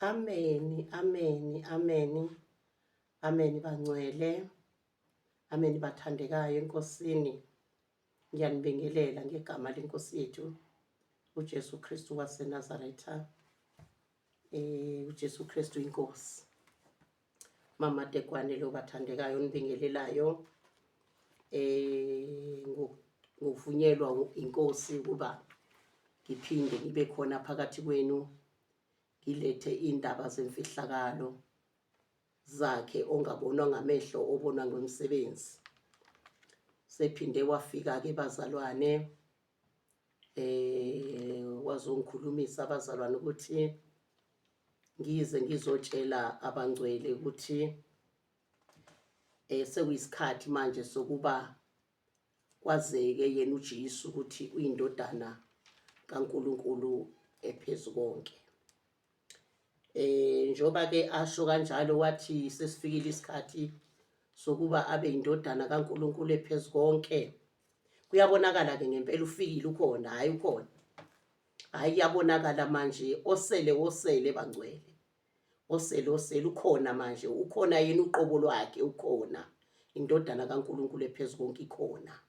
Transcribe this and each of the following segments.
Ameni, ameni, ameni, ameni bangcwele, ameni bathandekayo enkosini. Ngiyanibingelela ngegama lenkosi yethu uJesu Kristu waseNazaretha. uJesu Kristu inkosi. Mama Dekwane lo bathandekayo nibingelelayo. Ngovunyelwa inkosi ukuba ngiphinde ngibe khona phakathi kwenu, ngilethe indaba zemfihlakalo zakhe ongabonwa ngamehlo obonwa ngomsebenzi. Sephinde wafika ke bazalwane, wazongikhulumisa abazalwane ukuthi ngize ngizotshela abangcwele ukuthi sekuyisikhathi manje sokuba kwazeke yena uJesu ukuthi uyindodana kaNkulunkulu ephezulu konke. Njoba ke asho kanjalo wathi sesifikile isikhathi sokuba abe indodana kaNkulunkulu ephezulu konke. Kuyabonakala ke ngempela ufikile, ukhona, hayi ukhona. Hayi yabonakala manje, osele bangcwele. Osele ukhona manje, ukhona yena uqobo lwakhe, ukhona indodana kaNkulunkulu ephezulu konke ikhona.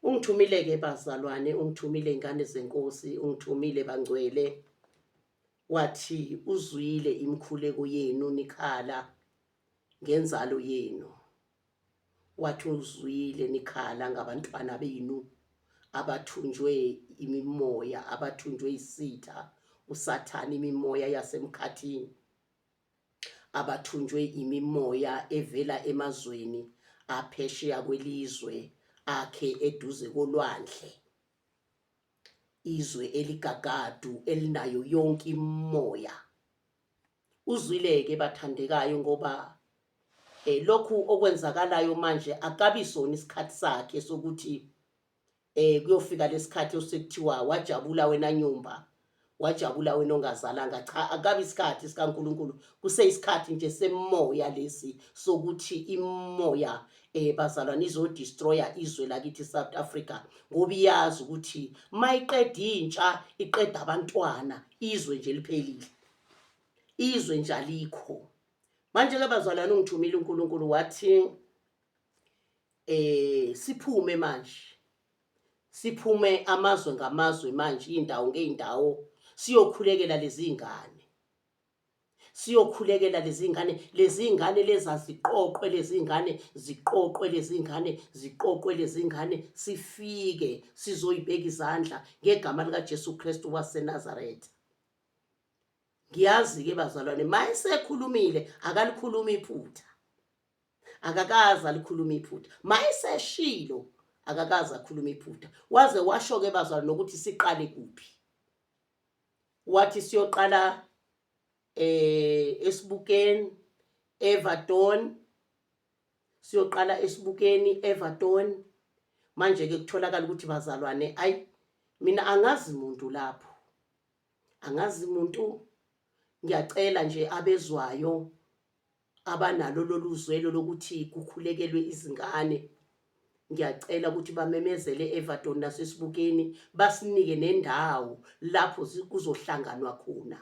Ungithumile ke bazalwane, ungithumile ingane zenkosi, ungithumile bangcwele. Wathi uzwile imkhuleko yenu nikhala ngenzalo yenu. Wathi uzwile nikhala ngabantwana benu abathunjwe imimoya, abathunjwe isitha uSathane, imimoya yasemkhathini, abathunjwe imimoya evela emazweni aphesheya kwelizwe akhe eduze kolwandle, izwe eligagadu elinayo yonke imimoya. Uzwile ke bathandekayo ngoba lokhu okwenzakalayo manje akabisona isikhathi sakhe sokuthi kuyofika lesikhathi osekuthiwa wajabula wena nyumba, wajabula wena ongazalanga. Cha, akabi isikhathi sikaNkulunkulu, kuseyisikhathi nje semoya lesi sokuthi imoya bazalwane izodestroya izwe lakithi South Africa, ngoba iyazi ukuthi mayiqeda intsha iqeda abantwana, izwe nje liphelile, izwe nje alikho. Manje ke bazalwane ungithumile uNkulunkulu wathi siphume manje, siphume amazwe ngamazwe manje, indawo ngeindawo, siyokhulekela lezi ngane, siyokhulekela lezi ngane, lezi ngane lezaziqoqwe, lezi ngane ziqoqwe, lezi ngane ziqoqwe, lezi ngane sifike sizoyibeka izandla ngegama lika Jesu Kristu waseNazaretha. Ngiyazi ke bazalwane mayesekhulumile akalikhuluma iphutha, akakaza likhuluma iphutha. Mayeseshilo akakaza khuluma iphutha. Waze washo ke bazalwane nokuthi siqale kuphi. Wathi siyoqala eSibukeni, Everton, siyoqala eSibukeni, Everton. Manje ke kutholakala ukuthi bazalwane, ayi mina angazi umuntu lapho, angazi umuntu. Ngiyacela nje abezwayo abanalo loluzwelo lokuthi kukhulekelwe izingane, ngiyacela ukuthi bamemezele Everton naseSibukeni, basinike nendawo lapho kuzohlanganwa khona,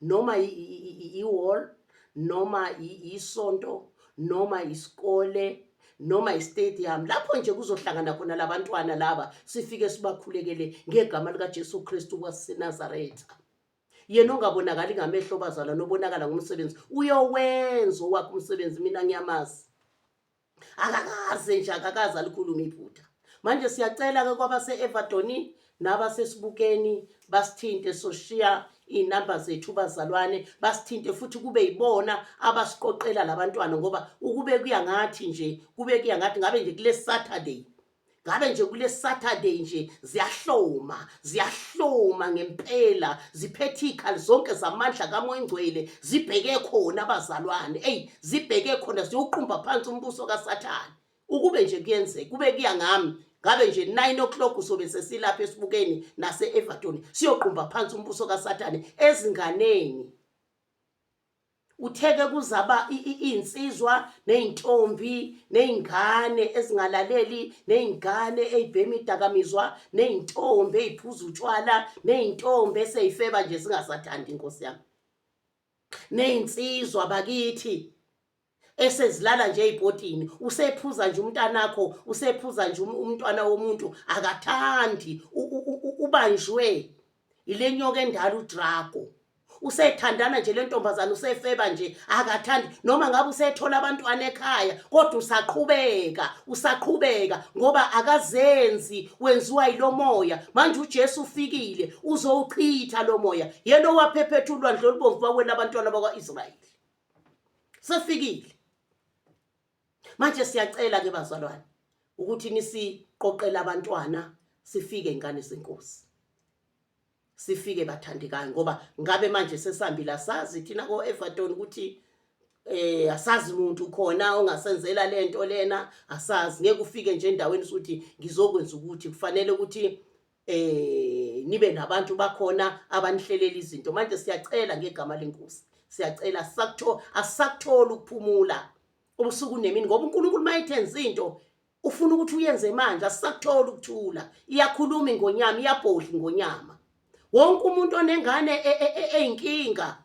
noma i-hall, noma isonto, noma isikole, noma istadium, lapho nje kuzohlangana khona labantwana laba, sifike sibakhulekele ngegama lika Jesu Kristu waseNazaretha. Yena ongabonakali ngamehlo bazalwane, obonakala ngomsebenzi, uyowenza owakhe umsebenzi. Mina ngiyamazi, akakaze nje akakaza likhuluma iphutha. Manje siyacela ke kwabase-Everton nabasesibukeni basithinte, soshiya iy'namba zethu bazalwane, basithinte futhi kube yibona abasiqoqela labantwana, ngoba ukube kuya ngathi nje, kube kuya ngathi ngabe nje kule Saturday, ngabe nje kule Saturday nje ziyahloma ngempela, ziphethe ikhali zonke zamandla kaMoya Ngcwele, zibheke khona abazalwane, zibheke khona, ziyuqumba phansi umbuso kaSathane. Ukube nje kuyenzeka, kube kuya ngami, ngabe nje 9 o'clock sobe sesilapha eSibukeni nase-Everton siyoqumba phansi umbuso kaSathane ezinganeni. Utheke kuzaba insizwa neintombi neingane ezingalaleli, neingane ezibhema idakamizwa, neintombi eziphuza utshwala, neintombi eseyifeba nje zingasathandi inkosi yami. Nezinsizwa bakithi esezilala nje ezibhodini, usephuza nje umntanakho, usephuza nje umntwana womuntu, akathandi ubanjwe ile nyoka endala uDrago. Usethandana nje lentombazana, usefeba nje, akathandi noma ngabe usethola abantwana ekhaya, kodwa usaqhubeka ngoba akazenzi, wenziwa yilo moya. Manje uJesu ufikile uzowuchitha lo moya, yena owaphephetha ulwandle olubomvu bakwela abantwana bakwa-Israyeli. Sefikile. Manje siyacela ke bazalwane ukuthi nisiqoqele abantwana, sifike ingane zenkosi, sifike bathandekayo, ngoba ngabe manje sesambila sazi thina ko-Everton ukuthi asazi umuntu khona ongasenzela lento lena, asazi. Ngeke ufike nje endaweni ukuthi ngizokwenza ukuthi, kufanele ukuthi nibe nabantu bakhona abanihlelela izinto. Manje siyacela ngegama lenkosi, siyacela asakuthola ukuphumula ubusuku nemini, ngoba uNkulunkulu mayithenza into ufuna ukuthi uyenze manje, asakuthola ukuthula. Iyakhuluma ingonyama, iyabhodla ingonyama. Wonke umuntu onengane eyinkinga,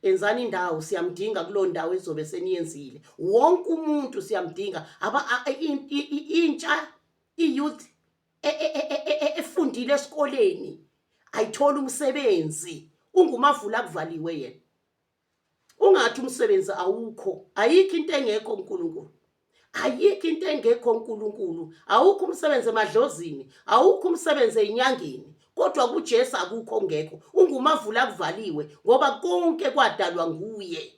enzani indawo, siyamdinga kulo ndawo ezobe seniyenzile. Wonke umuntu siyamdinga, intsha, iyouth efundile esikoleni ayithola umsebenzi, ungumavula kuvaliwe yena. Ungathi umsebenzi awukho, ayikho into engekho kuNkulunkulu, ayikho into engekho kuNkulunkulu. Awukho umsebenzi emadlozini, awukho umsebenzi enyangeni, kodwa kuJesu akukho ngekho. Ungumavula kuvaliwe ngoba konke kwadalwa nguye.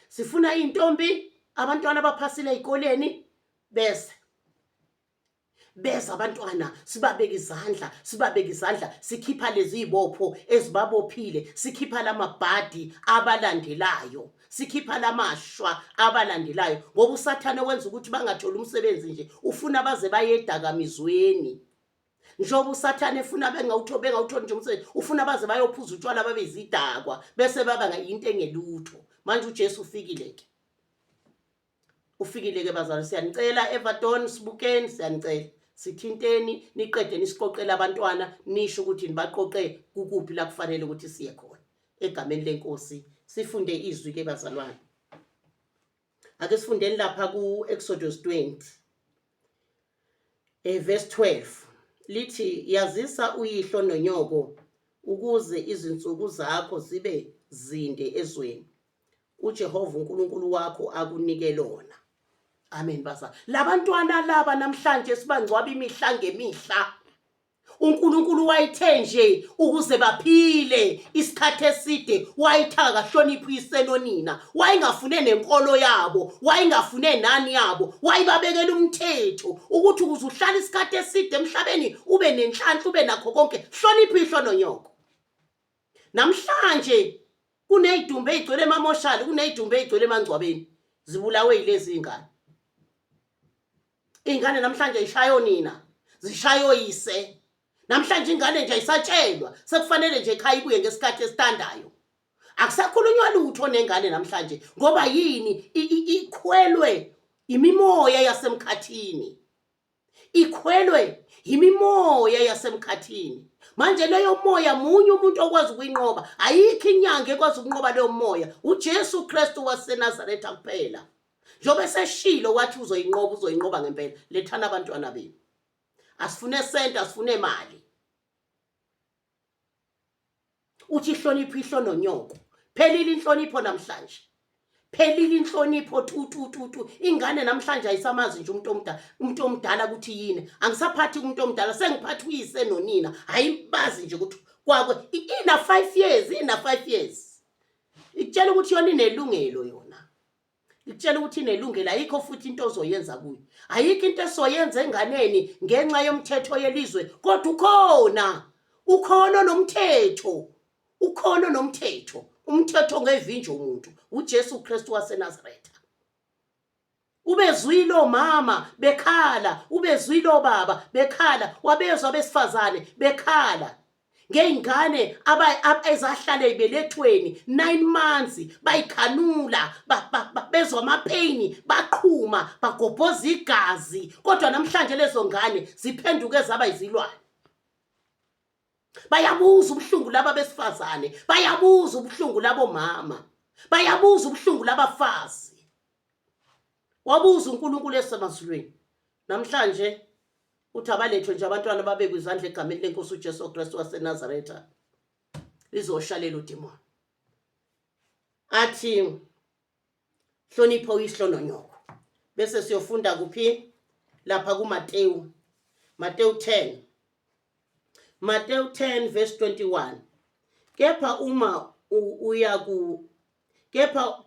Sifuna intombi, abantwana abaphasile ezikoleni, bese abantwana sibabeka izandla, sikhipha lezi ibopho ezibabophile, sikhipha lamabhadi abalandelayo, sikhipha lamashwa abalandelayo, ngoba uSathane wenza ukuthi bangatholi umsebenzi nje, ufuna baze bayedakamizweni. Njoba uSathane efuna bengawutholi nje umsebenzi, ufuna baze bayophuza utshwala babe izidakwa, bese baba into engelutho. Manje uJesu ufikile ke bazalwane, siyanicela Everton, Sibukeni, siyanicela sithinteni, niqede nisiqoqele abantwana, nisho ukuthi nibaqoqe kukuphi la kufanele ukuthi siye khona. Egameni lenkosi sifunde izwi ke bazalwane. Ake sifundeni lapha ku Exodus 20 verse 12. Lithi, yazisa uyihlo nonyoko ukuze izinsuku zakho zibe zinde ezweni uJehova uNkulunkulu wakho akunike lona. Amen baza. Labantwana laba namhlanje sibangcwaba imihla ngemihla. uNkulunkulu wayithe nje ukuze baphile isikhathi eside, wayithaka kahlonipha isenonina, wayengafune nenkolo yabo, wayengafune nani yabo, wayibabekela umthetho ukuthi ukuze uhlale isikhathi eside emhlabeni ube nenhlanhla, ube nakho konke, hlonipha ihlo nonyoko. Namhlanje kunezidumbe ezigcwele emamoshali, kunezidumbe ezigcwele emangcwabeni, zibulawe yilezi ingane. Ingane namhlanje ishayo nina, zishayo yise. Namhlanje ingane nje ayisatshelwa, sekufanele nje ekhaya ibuye ngesikhathi esithandayo. Akusakhulunywa lutho nengane namhlanje, ngoba yini? Ikhwelwe imimoya yasemkhathini. Ikhwelwe imimoya yasemkhathini. Manje leyo moya munye umuntu okwazi ukuyinqoba, ayikho inyanga ekwazi ukunqoba leyo moya, uJesu Kristu waseNazaretha kuphela. Njobe seshilo wathi uzoyinqoba ngempela. Lethana abantwana benu. Asifune sente, asifune imali. Uthi hlonipha ihlo nonyoko. Phelile inhlonipho namhlanje. Phelile inhlonipho tu. Ingane namhlanje ayisamazi nje umuntu omdala ukuthi yini. Angisaphathi umuntu omdala, sengiphathi uyise nonina. Ayibazi nje ukuthi kwakwe ina 5 years. Ikutshela ukuthi yona inelungelo yona. Ikutshela ukuthi inelungelo, ayikho futhi into ozoyenza kuyo. Ayikho into esoyenza enganeni ngenxa yomthetho yelizwe, kodwa ukhona nomthetho. Ukhona nomthetho. Umthetho ngevinje umuntu, uJesu Kristu waseNazaretha. Ubezwilo mama bekhala, ubezwilo baba bekhala, wabezwa besifazane bekhala. Ngeyingane ezahlala ibelethweni 9 months, bayikhanula, bezwa amapain, baqhuma, bagobhoza igazi, kodwa namhlanje lezo ngane ziphenduke zaba izilwane. bayabuza ubuhlungu laba besifazane, bayabuza ubuhlungu labo mama, bayabuza ubuhlungu labafazi. Wabuza uNkulunkulu esemazulwini. Namhlanje uthi abalethwe nje abantwana babekwe izandla egameni lenkosi uJesu Kristu waseNazaretha lizoshalela udemoni. Athi hlonipho uyisihlononyoko. Bese siyofunda kuphi? Lapha kuMateyu. Mateyu 10. Mateyu 10 verse 21.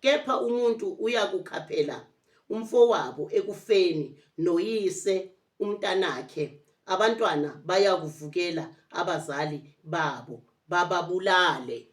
Kepha umuntu uyakukhaphela umfowabo ekufeni noyise umntanakhe, abantwana bayakuvukela abazali babo bababulale.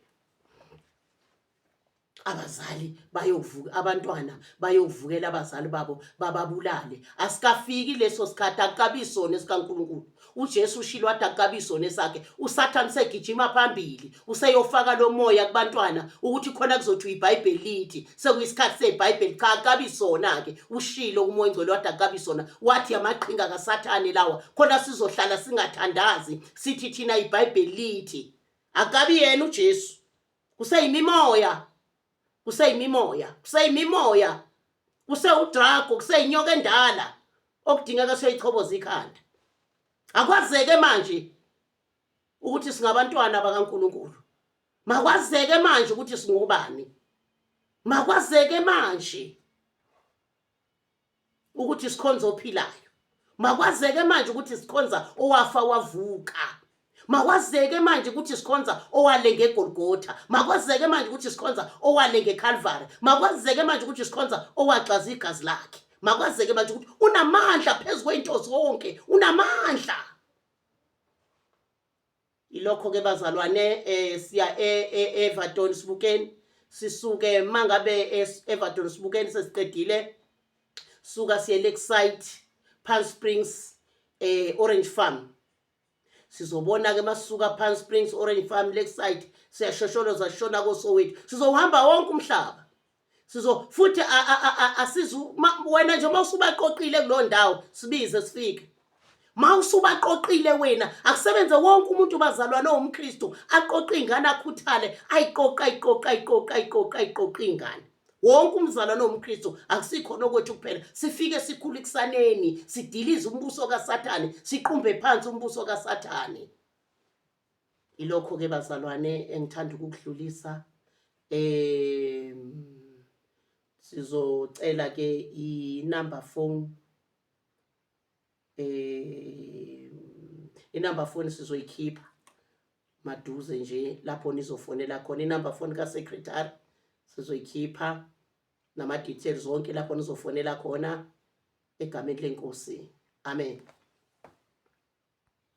Abazali bayovuka, abantwana bayovukela abazali babo bababulale. Asikafiki leso sikhathi, akukabisona esikaNkulunkulu. uJesu ushilo wathi akukabisona esakhe. uSathane segijima phambili useyofaka lo moya kubantwana ukuthi khona kuzothi iBhayibheli lithi sekuyisikhathi seBhayibheli. Cha, akukabisona ke. Ushilo umoya ingcwele wathi akukabisona. Wathi amaqhinga kaSathane lawa khona sizohlala singathandazi sithi thina iBhayibheli lithi. Akabi yena uJesu. Kuseyimimoya. Kuseyimimoya, kusewudrago, kuseyinyoka endala okudingeka siyoyichoboza ikhanda. Akwazeke manje ukuthi singabantwana bakaNkulunkulu. Makwazeke manje ukuthi singobani. Makwazeke manje ukuthi sikhonza ophilayo. Makwazeke manje ukuthi sikhonza owafa wavuka. Makwazeke manje ukuthi sikhonza owale ngeGolgotha. Makwazeke manje ukuthi sikhonza owale ngeCalvary. Makwazeke manje ukuthi sikhonza owaxaza igazi lakhe. Makwazeke manje ukuthi unamandla phezulu kwento zonke, unamandla. Ilokho ke bazalwane, siya Everton Sebokeng. Sisuke mangabe Everton Sebokeng sesiqedile, suka siye Lakeside, Palm Springs, Orange Farm. Sizobona ke masuka Palm Springs, Orange Farm, Lakeside, siyashosholoza shona koSoweto. Sizohamba wonke umhlaba. Futhi asizu wena nje mawusubaqoqile kulo ndawo sibize sifike. Mawusubaqoqile wena akusebenze wonke umuntu bazalwane owumKristu aqoqa ingane akhuthale ayiqoqa ingane. Wonke umzalwane owumKristu akusikhona okwethu kuphela. Sifike sikhulu kusaneni, sidilize umbuso kaSathane, siqumbe phansi umbuso kaSathane. Ilokho ke bazalwane engithanda ukukudlulisa. Sizocela ke i-number phone. I-number phone sizoyikhipha maduze nje lapho nizofonela khona. I-number phone kaSecretary sizoyikhipha nama details zonke lapho nizofonela khona egameni lenkosi. Amen.